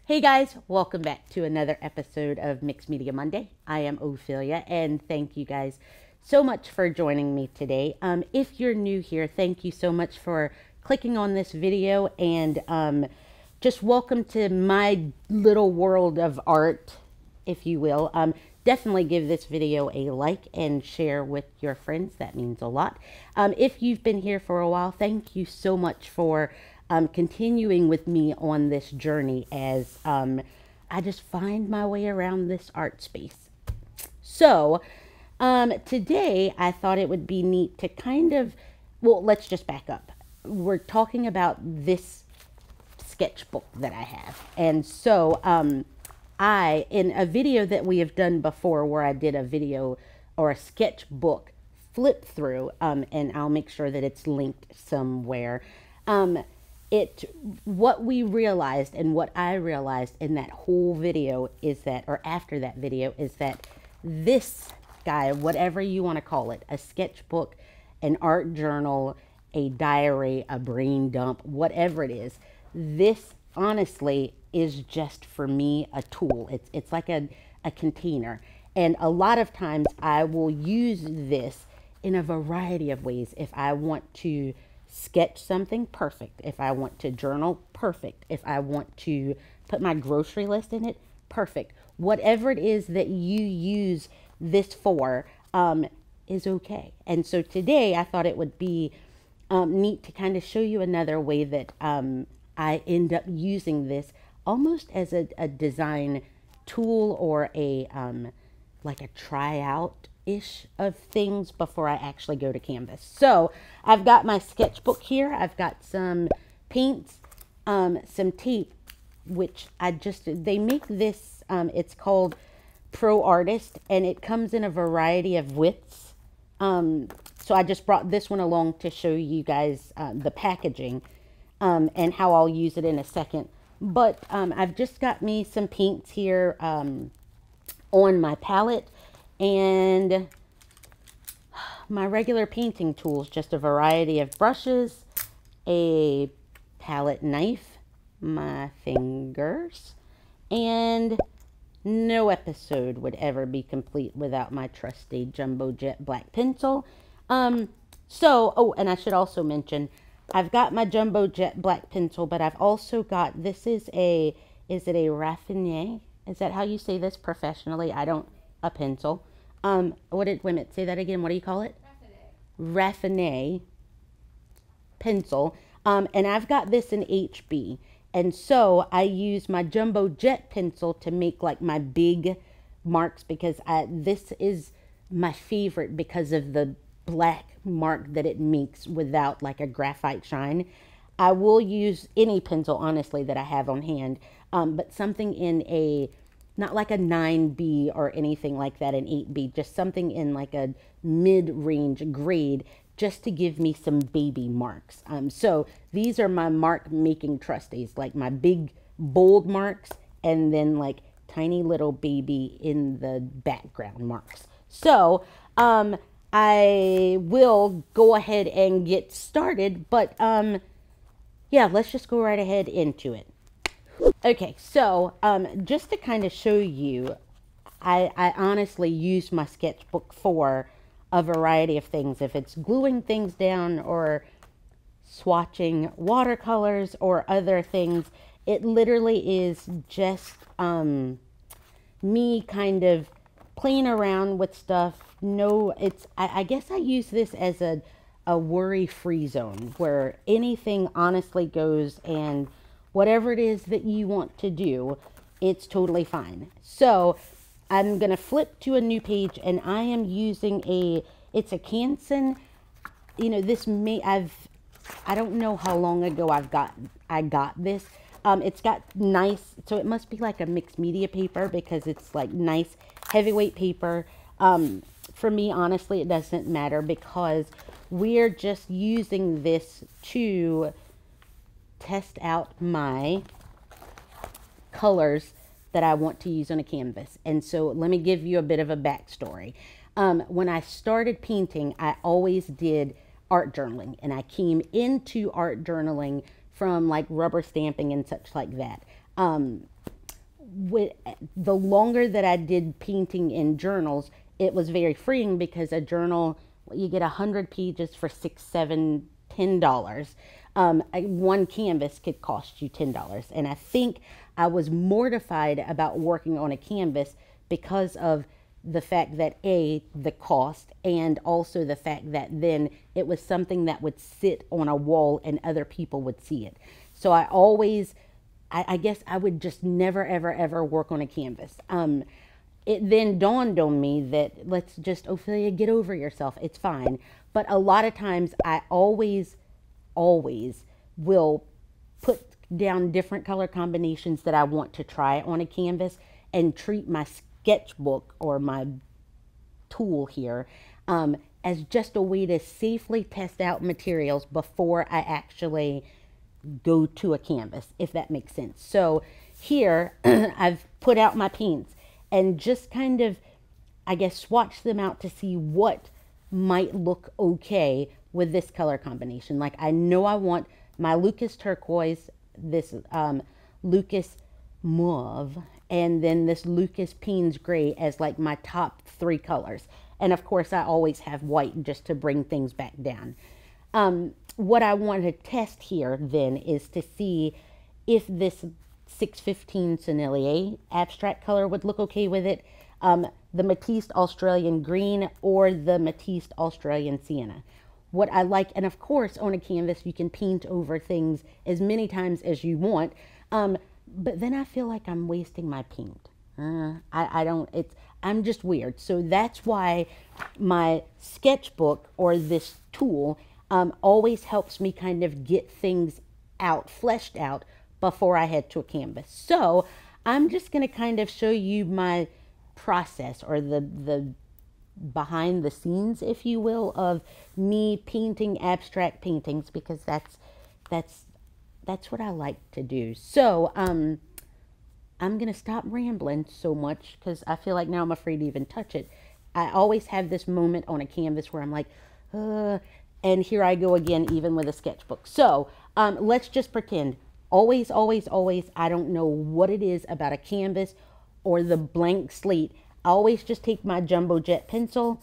Hey guys, welcome back to another episode of Mixed Media Monday. I am Ophelia, and thank you guys so much for joining me today. If you're new here, thank you so much for clicking on this video, and just welcome to my little world of art, if you will. Definitely give this video a like and share with your friends. That means a lot. If you've been here for a while, thank you so much for continuing with me on this journey as I just find my way around this art space. So today I thought it would be neat to kind of, well, let's just back up. We're talking about this sketchbook that I have. And so in a video that we have done before where I did a video or a sketchbook flip through, and I'll make sure that it's linked somewhere. What we realized and what I realized in that whole video is that, or after that video, is that this guy, whatever you want to call it, a sketchbook, an art journal, a diary, a brain dump, whatever it is, this honestly is just for me a tool. It's like a container. And a lot of times I will use this in a variety of ways. If I want to sketch something, perfect. If I want to journal, perfect. If I want to put my grocery list in it, perfect. Whatever it is that you use this for is okay. And so today I thought it would be neat to kind of show you another way that I end up using this almost as a design tool or a like a tryout-ish of things before I actually go to canvas. So I've got my sketchbook here. I've got some paints, some tape, which they make this, it's called Pro Artist, and it comes in a variety of widths. So I just brought this one along to show you guys the packaging and how I'll use it in a second. But I've just got me some paints here on my palette, and my regular painting tools, just a variety of brushes, a palette knife, my fingers, and no episode would ever be complete without my trusty Jumbo Jet black pencil. And I should also mention, I've got my Jumbo Jet black pencil, but I've also got, is it a raffiné? Is that how you say this professionally? A pencil. Wait a minute, say that again. What do you call it? Raffiné pencil. And I've got this in HB. And so I use my Jumbo Jet pencil to make like my big marks, because this is my favorite because of the black mark that it makes without like a graphite shine. I will use any pencil, honestly, that I have on hand, but something in not like a 9B or anything like that, an 8B, just something in like a mid-range grade, just to give me some baby marks. So these are my mark making trusties, like my big bold marks, and then like tiny little baby in the background marks. So I will go ahead and get started, but yeah, let's just go right ahead into it. Okay, so just to kind of show you, I honestly use my sketchbook for a variety of things. If it's gluing things down or swatching watercolors or other things, it literally is just me kind of playing around with stuff. I guess I use this as a worry-free zone where anything honestly goes, and whatever it is that you want to do, it's totally fine. So I'm going to flip to a new page, and I am using it's a Canson. You know, I don't know how long ago I got this. It's got nice, so it must be like a mixed media paper, because it's like nice heavyweight paper. For me, honestly, it doesn't matter, because we're just using this to test out my colors that I want to use on a canvas. And so let me give you a bit of a backstory. When I started painting, I always did art journaling, and I came into art journaling from like rubber stamping and such like that. the longer that I did painting in journals, it was very freeing because a journal, you get 100 pages for $6, $7, $10. One canvas could cost you $10. And I think I was mortified about working on a canvas because of the fact that the cost, and also the fact that then it was something that would sit on a wall and other people would see it. So I guess I would just never, ever, ever work on a canvas. It then dawned on me that let's just, Ophelia, get over yourself. It's fine. But a lot of times I always will put down different color combinations that I want to try on a canvas and treat my sketchbook or my tool here as just a way to safely test out materials before I actually go to a canvas, if that makes sense. So here I've put out my paints and just kind of, I guess, swatch them out to see what might look okay with this color combination. Like, I know I want my Lucas turquoise, this Lucas mauve, and then this Lucas Payne's gray as like my top 3 colors. And of course I always have white just to bring things back down. What I want to test here then is to see if this 615 Sennelier abstract color would look okay with it, the Matisse Australian Green or the Matisse Australian Sienna. What I like, and of course on a canvas you can paint over things as many times as you want, but then I feel like I'm wasting my paint. I'm just weird. So that's why my sketchbook, or this tool, always helps me kind of get things out, fleshed out, before I head to a canvas. So I'm just going to kind of show you my process, or the behind the scenes, if you will, of me painting abstract paintings, because that's what I like to do. So I'm going to stop rambling so much because I feel like now I'm afraid to even touch it. I always have this moment on a canvas where I'm like, and here I go again, even with a sketchbook. So let's just pretend, always, I don't know what it is about a canvas or the blank slate. I always just take my jumbo jet pencil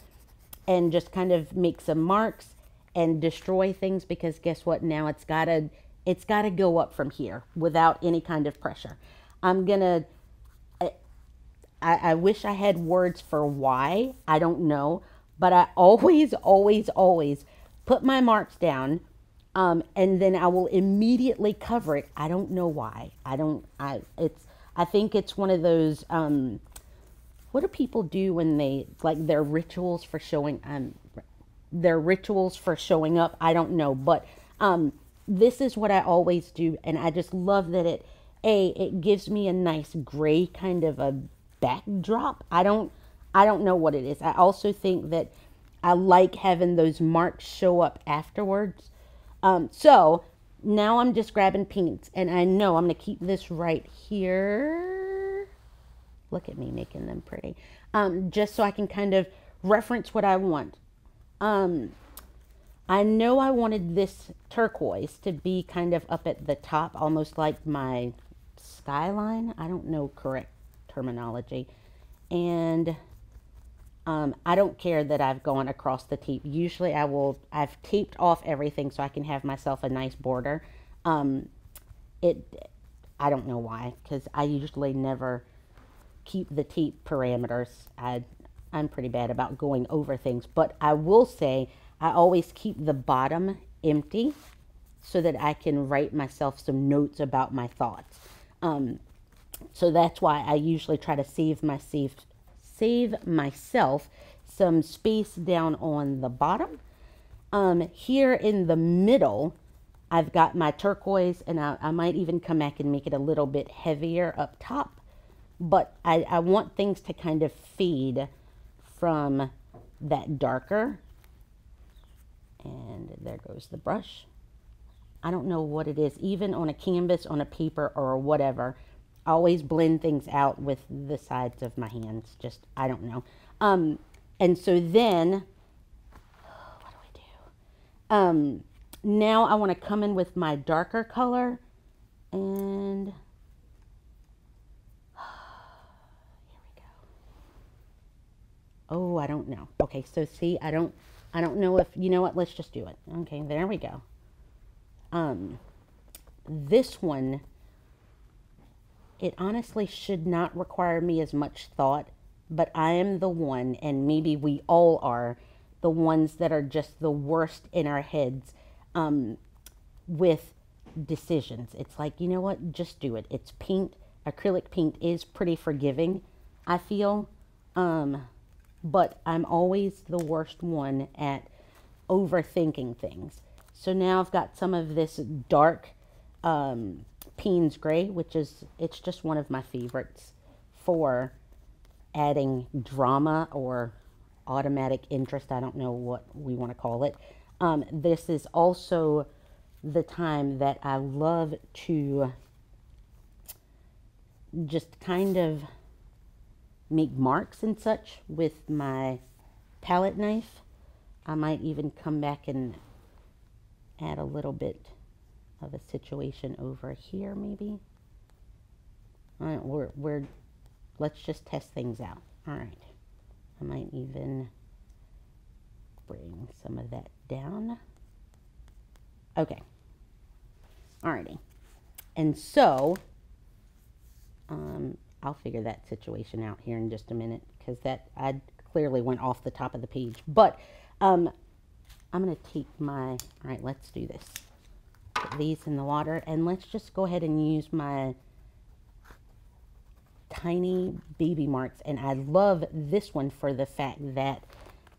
and just kind of make some marks and destroy things, because guess what? Now it's gotta go up from here without any kind of pressure. I wish I had words for why. I don't know. But I always put my marks down, and then I will immediately cover it. I don't know why. I think it's one of those, what do people do when they, like, their rituals for showing up? I don't know. But this is what I always do, and I just love that it gives me a nice gray kind of a backdrop. I don't know what it is. I also think that I like having those marks show up afterwards. So now I'm just grabbing paints, and I know I'm going to keep this right here. Look at me making them pretty. Just so I can kind of reference what I want. I know I wanted this turquoise to be kind of up at the top, almost like my skyline. I don't know correct terminology. And I don't care that I've gone across the tape. Usually I've taped off everything so I can have myself a nice border. I don't know why, because I usually never keep the tape parameters. I'm pretty bad about going over things, but I will say I always keep the bottom empty so that I can write myself some notes about my thoughts. So that's why I usually try to save myself some space down on the bottom. Here in the middle, I've got my turquoise, and I might even come back and make it a little bit heavier up top. But I want things to kind of fade from that darker. And there goes the brush. I don't know what it is, even on a canvas, on a paper, or whatever. I always blend things out with the sides of my hands. Just, I don't know. And so then, what do I do? Now I want to come in with my darker color. And Oh, I don't know. Okay, so see, I don't know if, you know what, let's just do it. Okay, there we go. This one, it honestly should not require me as much thought, but I am the one, and maybe we all are, the ones that are just the worst in our heads with decisions. It's like, you know what, just do it. It's paint. Acrylic paint is pretty forgiving, I feel. But I'm always the worst one at overthinking things. So now I've got some of this dark Payne's Gray, which is, it's just one of my favorites for adding drama or automatic interest. I don't know what we want to call it. This is also the time that I love to just kind of make marks and such with my palette knife. I might even come back and add a little bit of a situation over here, maybe. Let's just test things out. All right. I might even bring some of that down. Okay. Alrighty. And so, I'll figure that situation out here in just a minute, because that, I clearly went off the top of the page. But, I'm going to take my, all right, let's do this. Put these in the water, and let's just go ahead and use my tiny baby marks. And I love this one for the fact that,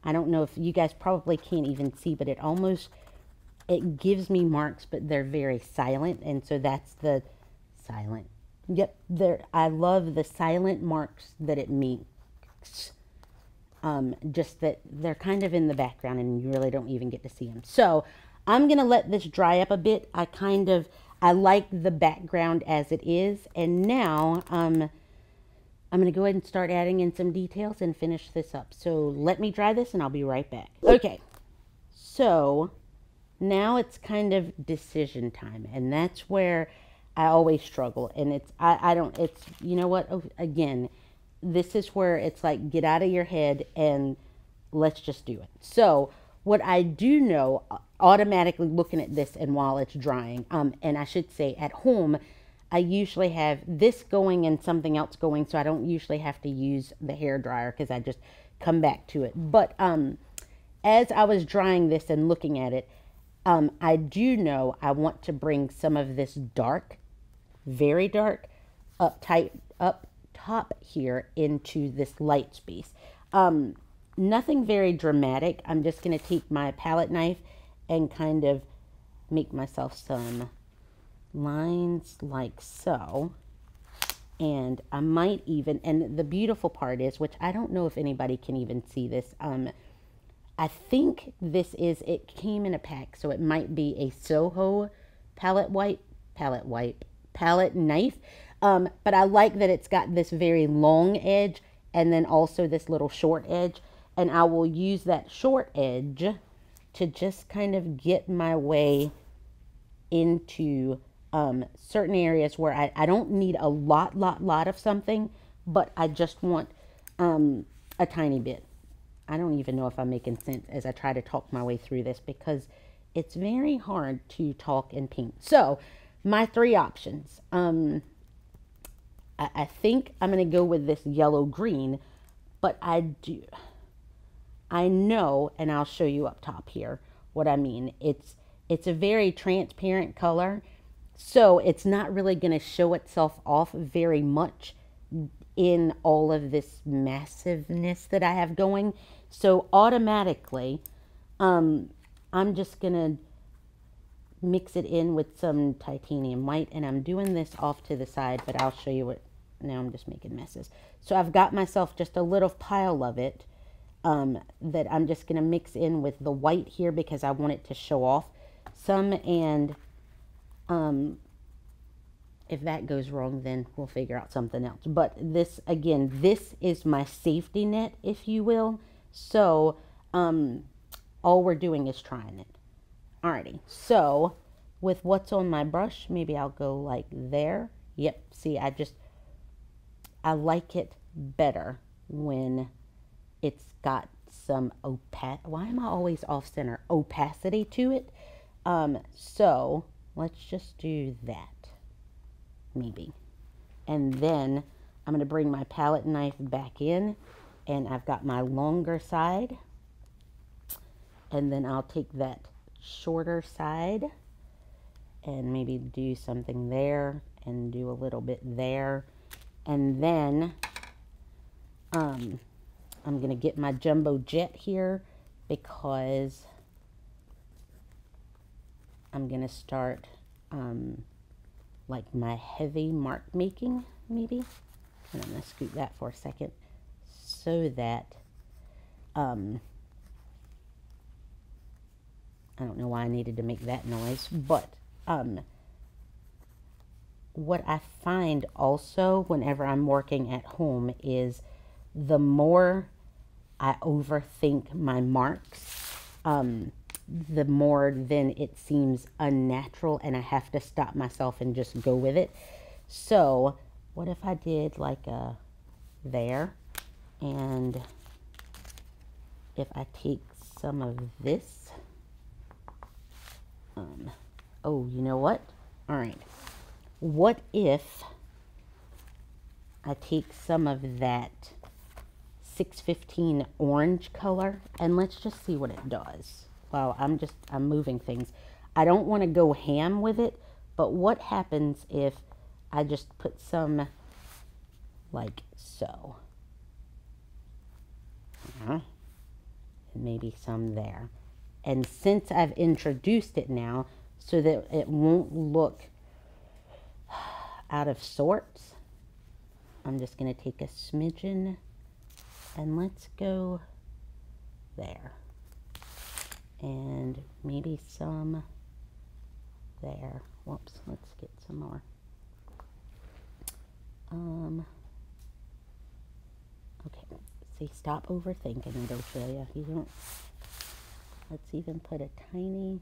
I don't know if you guys probably can't even see, but it gives me marks, but they're very silent. And so that's the silent. Yep, I love the silent marks that it makes. Just that they're kind of in the background and you really don't even get to see them. So I'm going to let this dry up a bit. I like the background as it is. And now I'm going to go ahead and start adding in some details and finish this up. So let me dry this and I'll be right back. Okay, so now it's kind of decision time. And that's where I always struggle. And it's, you know what, again, this is where it's like, get out of your head and let's just do it. So what I do know, automatically looking at this and while it's drying, and I should say at home, I usually have this going and something else going, so I don't usually have to use the hair dryer because I just come back to it. But as I was drying this and looking at it, I do know I want to bring some of this dark, very dark, up top here into this light space. Nothing very dramatic. I'm just going to take my palette knife and kind of make myself some lines like so. And I might even, and the beautiful part is, which I don't know if anybody can even see this, I think it came in a pack, so it might be a Soho palette knife. But I like that it's got this very long edge and then also this little short edge. And I will use that short edge to just kind of get my way into certain areas where I don't need a lot of something, but I just want a tiny bit. I don't even know if I'm making sense as I try to talk my way through this because it's very hard to talk and paint. So my three options. I think I'm going to go with this yellow-green, but I know, and I'll show you up top here what I mean. It's a very transparent color, so it's not really going to show itself off very much in all of this massiveness that I have going. So automatically, I'm just going to mix it in with some titanium white, and I'm doing this off to the side, but I'll show you what. Now I'm just making messes. So I've got myself just a little pile of it that I'm just going to mix in with the white here because I want it to show off some. And if that goes wrong, then we'll figure out something else. But this, again, this is my safety net, if you will. So all we're doing is trying it. Alrighty, so with what's on my brush, maybe I'll go like there. Yep, see, I like it better when it's got some why am I always off center? Opacity to it. So let's just do that, maybe. And then I'm going to bring my palette knife back in, and I've got my longer side, and then I'll take that shorter side and maybe do something there and do a little bit there. And then I'm going to get my jumbo jet here because I'm going to start like my heavy mark making, maybe. And I'm going to scoot that for a second so that I don't know why I needed to make that noise, but what I find also whenever I'm working at home is the more I overthink my marks, the more then it seems unnatural and I have to stop myself and just go with it. So what if I did like a there, and if I take some of this, oh, you know what? All right. What if I take some of that 615 orange color, and let's just see what it does. Well, I'm moving things. I don't want to go ham with it, but what happens if I just put some like so? And maybe some there. And since I've introduced it now, so that it won't look out of sorts, I'm just going to take a smidgen and let's go there. And maybe some there. Whoops, let's get some more. Okay, see, stop overthinking it, Ophelia. You don't. Let's even put a tiny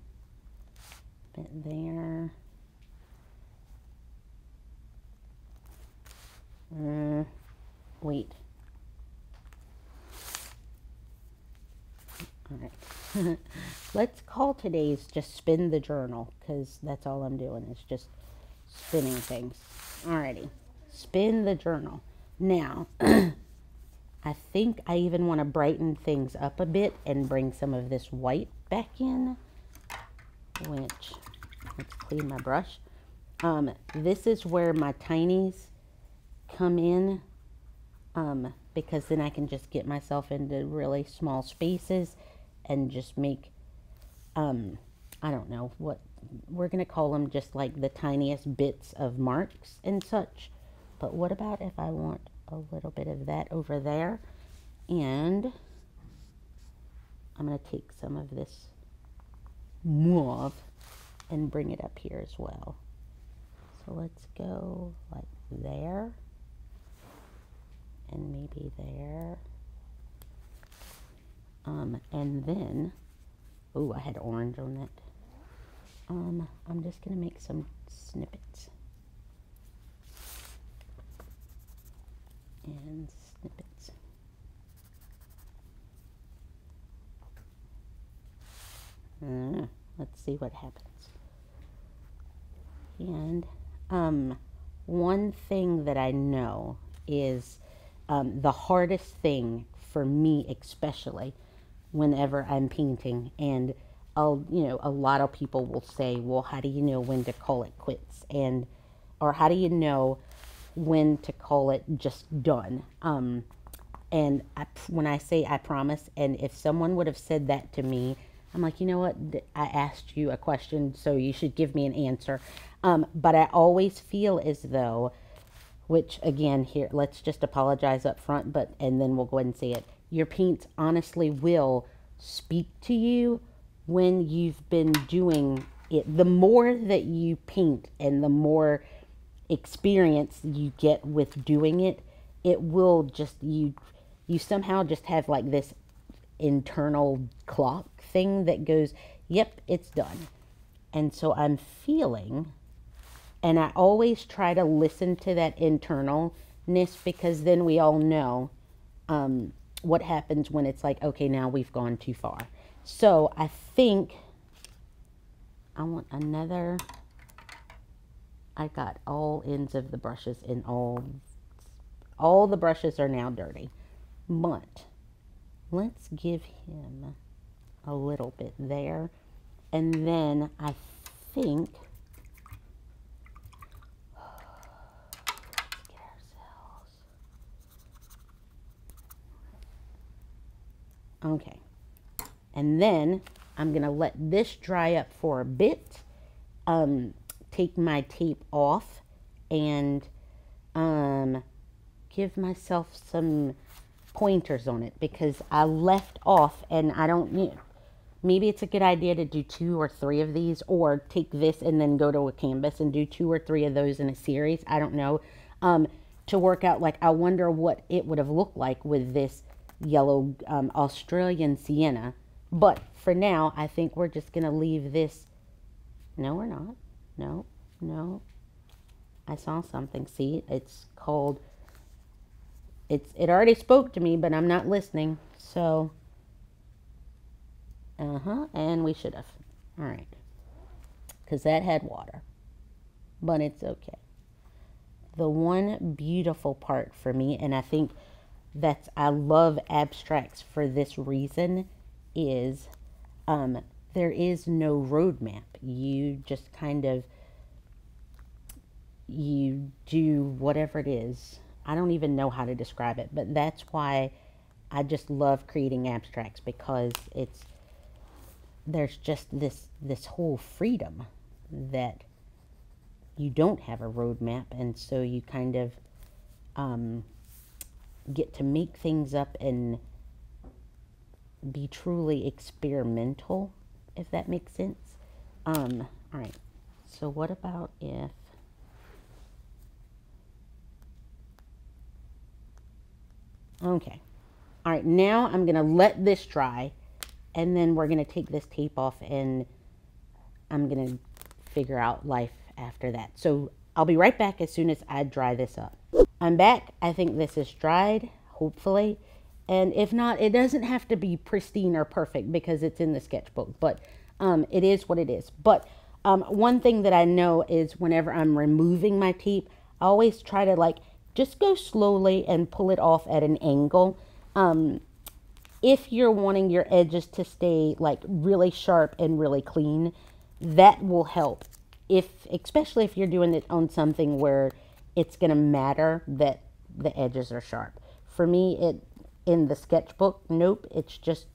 bit there. Wait. All right. Let's call today's just spin the journal, because that's all I'm doing is just spinning things. Alrighty. Spin the journal. Now, I think I even want to brighten things up a bit and bring some of this white back in, which, let's clean my brush. This is where my tinies come in, because then I can just get myself into really small spaces and just make, I don't know what, we're going to call them just like the tiniest bits of marks and such. But what about if I want a little bit of that over there? And I'm going to take some of this mauve and bring it up here as well. So let's go like there. And maybe there. And then, oh, I had orange on that. I'm just going to make some snippets. And snippets. Let's see what happens. And one thing that I know is the hardest thing for me, especially whenever I'm painting, and you know, a lot of people will say, well, how do you know when to call it quits? And, or how do you know when to call it just done? And when I say I promise, and if someone would have said that to me, I'm like, you know what, I asked you a question, so you should give me an answer. But I always feel as though, which again, here, let's just apologize up front, and then we'll go ahead and say it. Your paints honestly will speak to you when you've been doing it. The more that you paint and the more experience you get with doing it, it will just, you somehow just have like this internal clock thing that goes, yep, it's done. And so I'm feeling, and I always try to listen to that internalness, because then we all know, what happens when it's like, okay, now we've gone too far. So I think I want another. I got all ends of the brushes in all the brushes are now dirty. But let's give him a little bit there. And then I think, let's get ourselves. Okay. And then I'm going to let this dry up for a bit. Take my tape off and give myself some pointers on it, because I left off, and I don't, maybe it's a good idea to do 2 or 3 of these, or take this and then go to a canvas and do 2 or 3 of those in a series. I don't know. To work out, like, I wonder what it would have looked like with this yellow Australian sienna. But for now, I think we're just going to leave this. No, we're not. No, no. I saw something. See, it's called, it already spoke to me, but I'm not listening. So, and we should have. All right. Because that had water. But it's okay. The one beautiful part for me, and I think I love abstracts for this reason, is there is no roadmap. You just kind of, you do whatever it is. I don't even know how to describe it, but that's why I just love creating abstracts, because there's just this whole freedom that you don't have a roadmap, and so you kind of get to make things up and be truly experimental, if that makes sense. All right, so what about if, okay, all right, now I'm gonna let this dry, and then we're gonna take this tape off, and I'm gonna figure out life after that. So I'll be right back as soon as I dry this up. I'm back. I think this is dried, hopefully. And if not, it doesn't have to be pristine or perfect because it's in the sketchbook, but it is what it is. But one thing that I know is whenever I'm removing my tape, I always try to like just go slowly and pull it off at an angle. If you're wanting your edges to stay like really sharp and really clean, that will help. Especially if you're doing it on something where it's going to matter that the edges are sharp. For me, in the sketchbook, nope, it's just,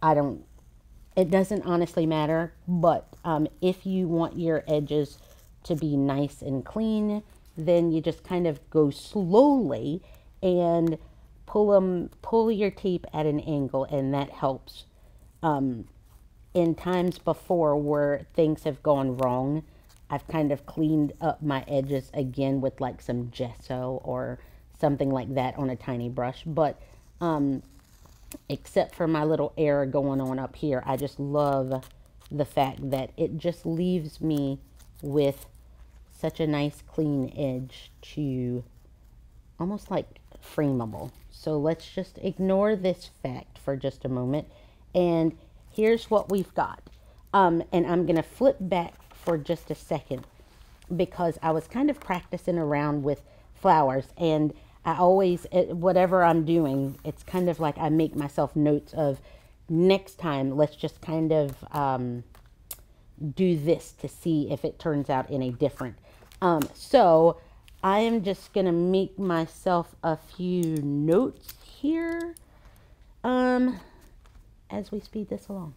it doesn't honestly matter. But if you want your edges to be nice and clean, then you just kind of go slowly and pull your tape at an angle, and that helps. In times before where things have gone wrong, I've kind of cleaned up my edges again with like some gesso or something like that on a tiny brush. But except for my little error going on up here, I just love the fact that it just leaves me with such a nice clean edge to almost like frameable. So let's just ignore this fact for just a moment, and here's what we've got. And I'm going to flip back for just a second because I was kind of practicing around with flowers, and I always, whatever I'm doing, it's kind of like I make myself notes of next time, let's just kind of do this to see if it turns out any different. So I am just going to make myself a few notes here as we speed this along.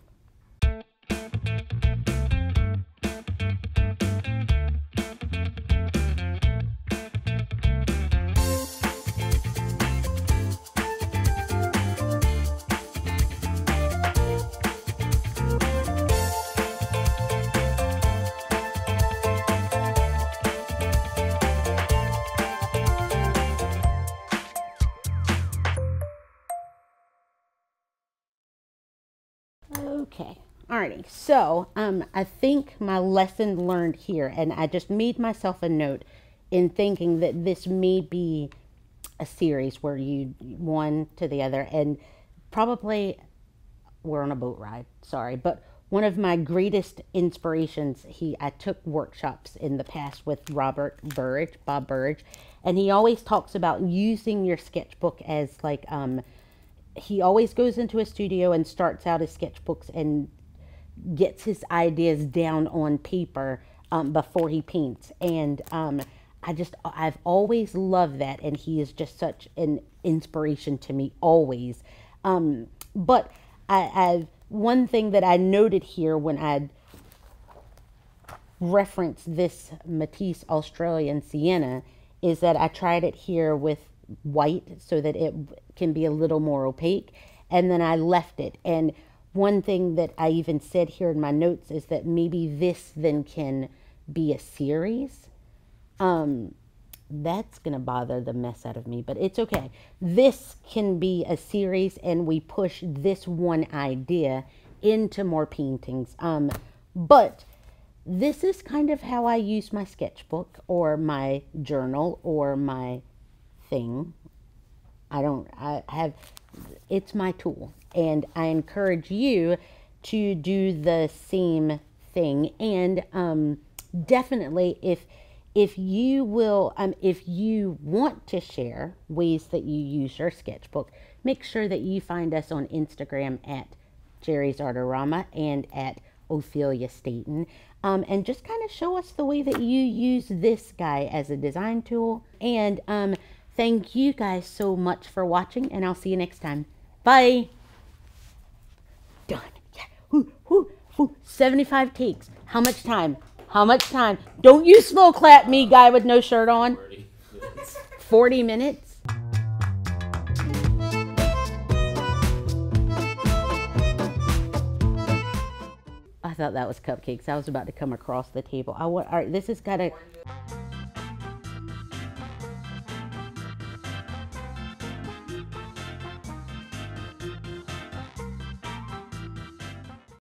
Okay, alrighty, so I think my lesson learned here, and I just made myself a note in thinking that this may be a series where you one to the other, and probably we're on a boat ride, sorry, but one of my greatest inspirations, I took workshops in the past with Bob Burridge, and he always talks about using your sketchbook as like, he always goes into a studio and starts out his sketchbooks and gets his ideas down on paper before he paints. And I've always loved that, and he is just such an inspiration to me always. But one thing that I noted here when I referenced this Matisse Australian Sienna is that I tried it here with white so that it can be a little more opaque, and then I left it. And one thing that I even said here in my notes is that maybe this then can be a series. That's going to bother the mess out of me, but it's okay. This can be a series, and we push this one idea into more paintings. But this is kind of how I use my sketchbook or my journal or my thing. It's my tool, and I encourage you to do the same thing. And definitely, if you want to share ways that you use your sketchbook, make sure that you find us on Instagram at Jerry's Artorama and at Ophelia Staton, and just kind of show us the way that you use this guy as a design tool. And thank you guys so much for watching, and I'll see you next time. Bye. Done. Yeah. Woo, woo, woo. 75 takes. How much time? How much time? Don't you slow clap me, guy with no shirt on. 40 minutes. 40 minutes? I thought that was cupcakes. I was about to come across the table. All right, this has got to...